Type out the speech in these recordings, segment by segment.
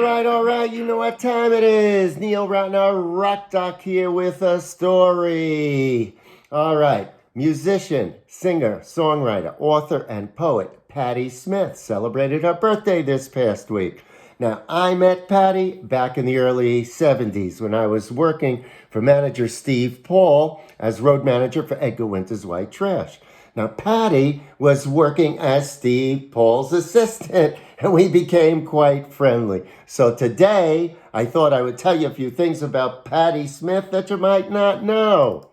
All right, you know what time it is. Neil Ratner, Rock Doc here with a story. All right, musician, singer, songwriter, author, and poet Patti Smith celebrated her birthday this past week. Now, I met Patti back in the early 70s when I was working for manager Steve Paul as road manager for Edgar Winter's White Trash. Now, Patti was working as Steve Paul's assistant, and we became quite friendly. So today, I thought I would tell you a few things about Patti Smith that you might not know.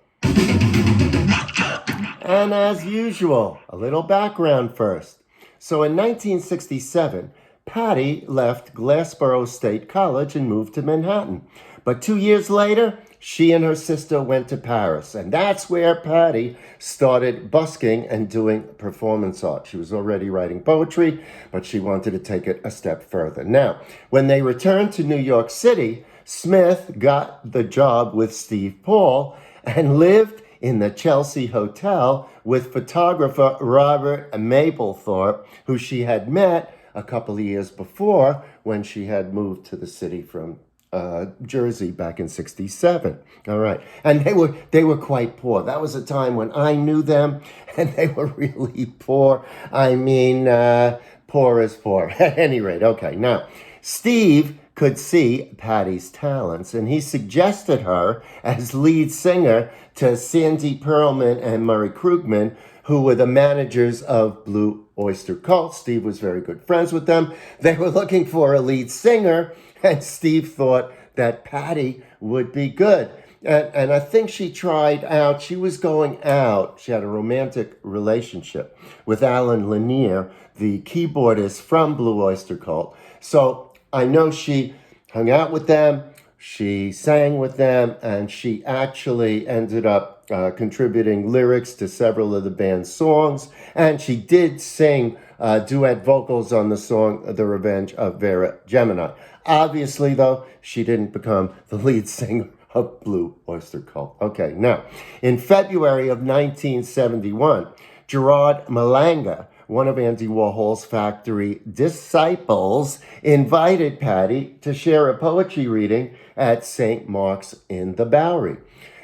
And as usual, a little background first. So in 1967, Patti left Glassboro State College and moved to Manhattan. But 2 years later, she and her sister went to Paris, and that's where Patti started busking and doing performance art. She was already writing poetry, but she wanted to take it a step further. Now, when they returned to New York City, Smith got the job with Steve Paul and lived in the Chelsea Hotel with photographer Robert Mapplethorpe, who she had met a couple of years before when she had moved to the city from Jersey back in '67. All right. And they were quite poor. That was a time when I knew them, and they were really poor. I mean, poor as poor. At any rate, okay. Now, Steve could see Patti's talents, and he suggested her as lead singer to Sandy Pearlman and Murray Krugman, who were the managers of Blue Oyster Cult. Steve was very good friends with them. They were looking for a lead singer, and Steve thought that Patti would be good. And I think she tried out, she was going out, she had a romantic relationship with Alan Lanier, the keyboardist from Blue Oyster Cult. So I know she hung out with them, she sang with them, and she actually ended up contributing lyrics to several of the band's songs. And she did sing duet vocals on the song The Revenge of Vera Gemini. Obviously, though, she didn't become the lead singer of Blue Oyster Cult. Okay, now, in February of 1971, Gerard Malanga, one of Andy Warhol's factory disciples, invited Patti to share a poetry reading at St. Mark's in the Bowery.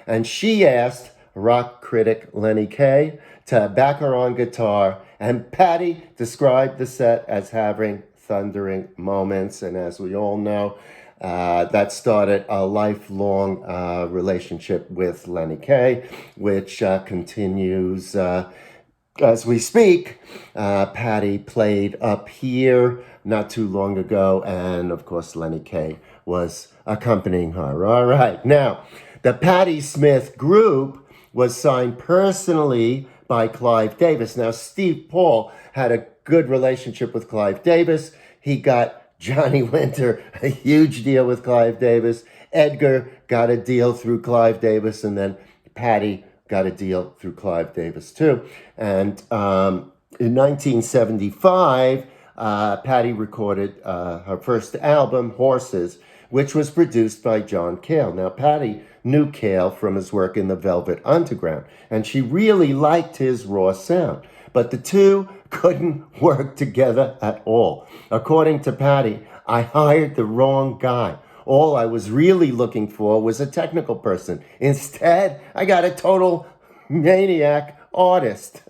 And she asked rock critic Lenny Kaye to back her on guitar, and Patti described the set as having thundering moments. And as we all know, that started a lifelong relationship with Lenny Kaye, which continues as we speak. Patti played up here not too long ago, and of course Lenny Kaye was accompanying her. All right, now the Patti Smith group was signed personally by Clive Davis. Now, Steve Paul had a good relationship with Clive Davis. He got Johnny Winter a huge deal with Clive Davis. Edgar got a deal through Clive Davis, and then Patti got a deal through Clive Davis too. And in 1975, Patti recorded her first album, Horses, which was produced by John Cale. Now, Patti knew Cale from his work in the Velvet Underground, and she really liked his raw sound. But the two couldn't work together at all. According to Patti, I hired the wrong guy. All I was really looking for was a technical person. Instead, I got a total maniac artist.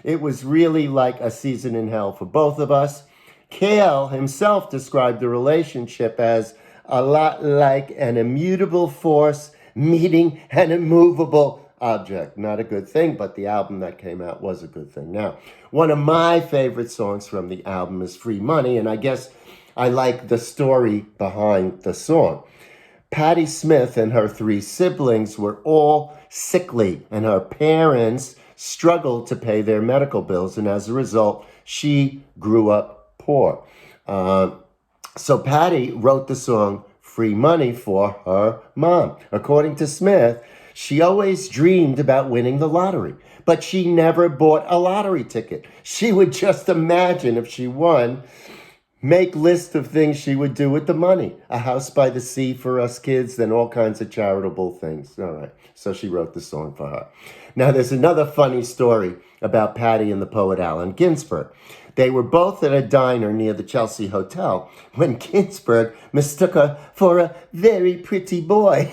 It was really like a season in hell for both of us. Cale himself described the relationship as a lot like an immutable force meeting an immovable object. Not a good thing, but the album that came out was a good thing. Now, one of my favorite songs from the album is Free Money, and I guess I like the story behind the song. Patti Smith and her three siblings were all sickly, and her parents struggled to pay their medical bills, and as a result, she grew up poor. So Patti wrote the song Free Money for her mom. According to Smith, she always dreamed about winning the lottery, but she never bought a lottery ticket. She would just imagine if she won, make lists of things she would do with the money. A house by the sea for us kids, then all kinds of charitable things. All right. So she wrote the song for her. Now, there's another funny story about Patti and the poet Allen Ginsberg. They were both at a diner near the Chelsea Hotel when Ginsberg mistook her for a very pretty boy.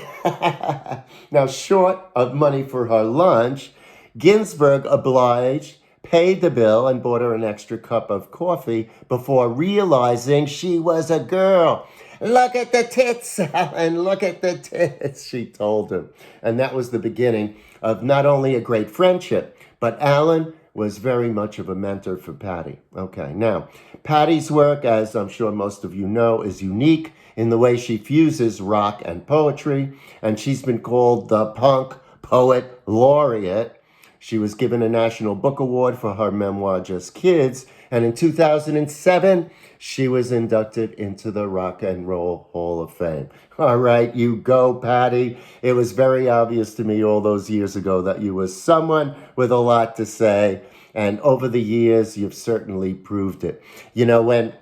Now, short of money for her lunch, Ginsberg obliged, paid the bill, and bought her an extra cup of coffee before realizing she was a girl. Look at the tits, Alan, look at the tits, she told him. And that was the beginning of not only a great friendship, but Alan was very much of a mentor for Patti. Okay, now, Patti's work, as I'm sure most of you know, is unique in the way she fuses rock and poetry, and she's been called the Punk Poet Laureate. She was given a National Book Award for her memoir, Just Kids, and in 2007, she was inducted into the Rock and Roll Hall of Fame. All right, you go, Patti. It was very obvious to me all those years ago that you were someone with a lot to say, and over the years, you've certainly proved it. You know, when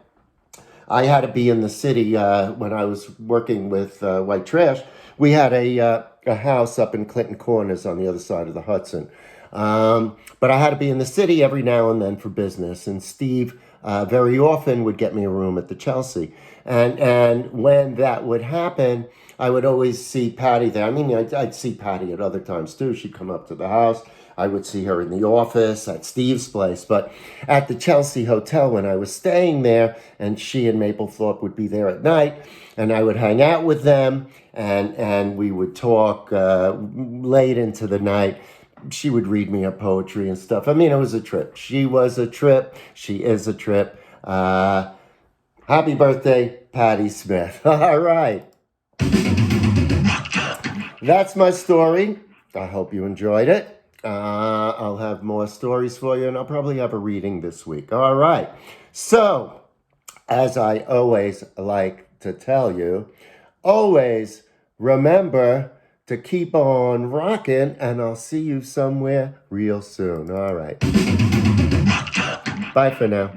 I had to be in the city when I was working with White Trash, we had a house up in Clinton Corners on the other side of the Hudson. But I had to be in the city every now and then for business. And Steve very often would get me a room at the Chelsea. And when that would happen, I would always see Patti there. I mean, I'd see Patti at other times too. She'd come up to the house. I would see her in the office at Steve's place. But at the Chelsea Hotel, when I was staying there, and she and Mapplethorpe would be there at night, and I would hang out with them, and we would talk late into the night. She would read me her poetry and stuff. I mean, it was a trip. She was a trip. She is a trip. Happy birthday, Patti Smith. All right. That's my story. I hope you enjoyed it. I'll have more stories for you, and I'll probably have a reading this week. All right. So, as I always like to tell you, always remember to keep on rocking, and I'll see you somewhere real soon. All right. Bye for now.